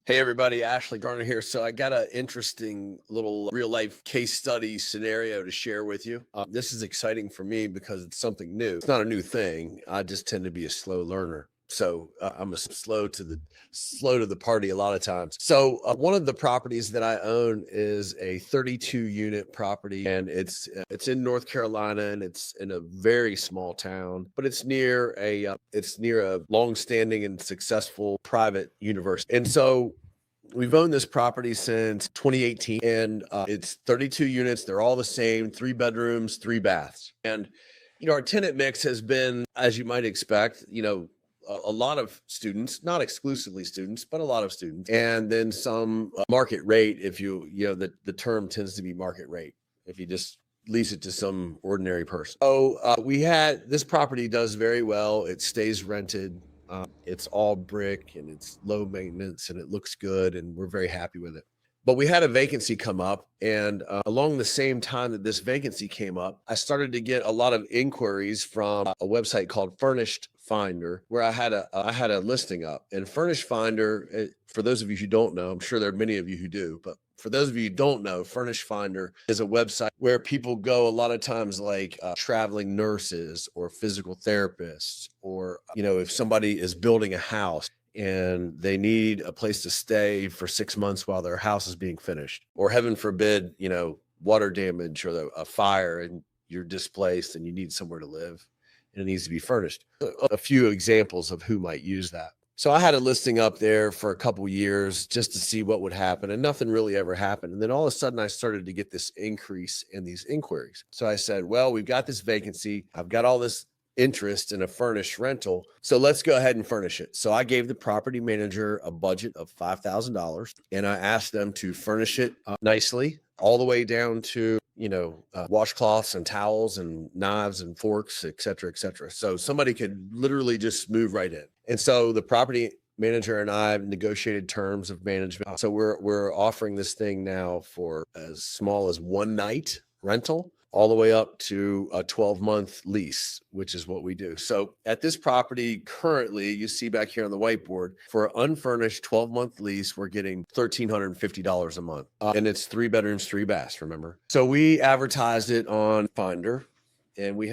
Hey everybody, Ashley Garner here. So I got an interesting little real life case study scenario to share with you. This is exciting for me because it's something new. It's not a new thing. I just tend to be a slow learner. So I'm a slow to the party a lot of times. So one of the properties that I own is a 32 unit property, and it's in North Carolina, and it's in a very small town, but it's near a long-standing and successful private university. And so we've owned this property since 2018, and it's 32 units. They're all the same, 3 bedrooms, 3 baths. And, our tenant mix has been, as you might expect, a lot of students, not exclusively students, but a lot of students. And then some market rate, the term tends to be market rate if you just lease it to some ordinary person. So this property does very well. It stays rented. It's all brick and it's low maintenance and it looks good and we're very happy with it. But we had a vacancy come up, and along the same time that this vacancy came up, I started to get a lot of inquiries from a website called Furnished Finder, where I had a listing up. And Furnished Finder, for those of you who don't know, I'm sure there are many of you who do, but for those of you who don't know, Furnished Finder is a website where people go a lot of times, like traveling nurses or physical therapists, or if somebody is building a house and they need a place to stay for 6 months while their house is being finished, or heaven forbid, water damage or a fire and you're displaced and you need somewhere to live and it needs to be furnished. A few examples of who might use that. So I had a listing up there for a couple years just to see what would happen, and nothing really ever happened. And then all of a sudden I started to get this increase in these inquiries. So I said, well, we've got this vacancy. I've got all this interest in a furnished rental, so let's go ahead and furnish it. So I gave the property manager a budget of $5,000, and I asked them to furnish it nicely, all the way down to washcloths and towels and knives and forks, et cetera, et cetera. So somebody could literally just move right in. And so the property manager and I have negotiated terms of management. So we're offering this thing now for as small as 1 night rental, all the way up to a 12-month lease, which is what we do. So at this property currently, you see back here on the whiteboard, for an unfurnished 12-month lease, we're getting $1,350 a month. And it's 3 bedrooms, 3 baths, remember? So we advertised it on Finder, and we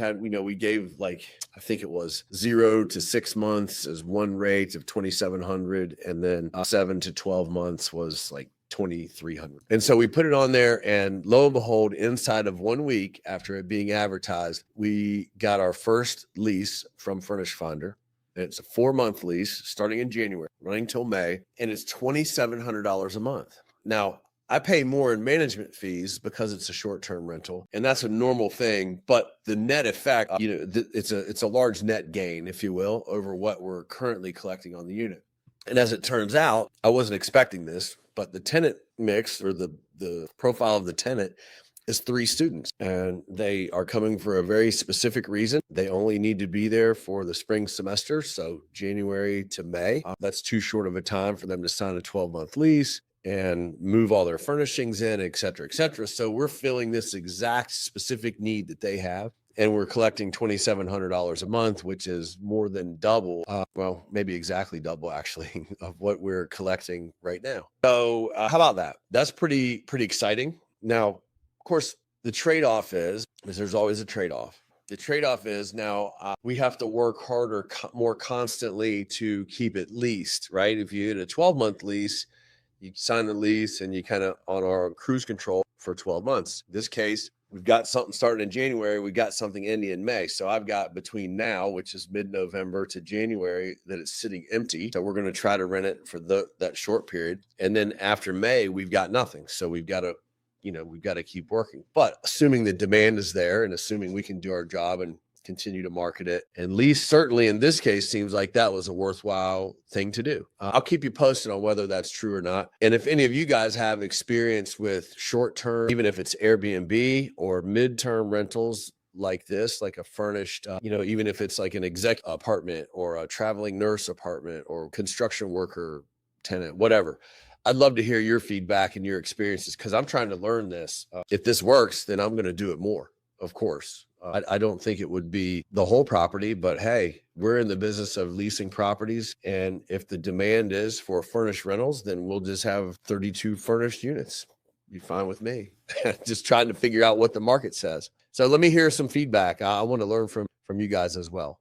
gave, I think it was 0 to 6 months as one rate of $2,700, and then 7 to 12 months was like $2,300. And so we put it on there, and lo and behold, inside of 1 week after it being advertised, we got our first lease from Furnished Finder. And it's a 4-month lease starting in January, running till May, and it's $2,700 a month. Now, I pay more in management fees because it's a short-term rental, and that's a normal thing. But the net effect, it's a large net gain, if you will, over what we're currently collecting on the unit. And as it turns out, I wasn't expecting this, but the tenant mix, or the profile of the tenant, is 3 students, and they are coming for a very specific reason. They only need to be there for the spring semester, so January to May. That's too short of a time for them to sign a 12-month lease and move all their furnishings in, et cetera, et cetera. So we're filling this exact specific need that they have. And we're collecting $2,700 a month, which is more than double, maybe exactly double actually, of what we're collecting right now. So how about that? That's pretty exciting. Now, of course, the trade-off is there's always a trade-off. The trade-off is now we have to work harder, more constantly to keep it leased, right? If you get a 12-month lease, you sign the lease and you kind of on our cruise control for 12 months. In this case, we've got something starting in January. We got something ending in May. So I've got between now, which is mid-November, to January, that it's sitting empty. So we're going to try to rent it for that short period. And then after May, we've got nothing. So we've got to keep working. But assuming the demand is there and assuming we can do our job and continue to market it, and lease, certainly in this case, seems like that was a worthwhile thing to do. I'll keep you posted on whether that's true or not. And if any of you guys have experience with short-term, even if it's Airbnb or mid-term rentals like this, like a furnished, even if it's like an exec apartment or a traveling nurse apartment or construction worker tenant, whatever, I'd love to hear your feedback and your experiences, because I'm trying to learn this. If this works, then I'm going to do it more, of course. I don't think it would be the whole property, but hey, we're in the business of leasing properties. And if the demand is for furnished rentals, then we'll just have 32 furnished units. Be fine with me. Just trying to figure out what the market says. So let me hear some feedback. I want to learn from you guys as well.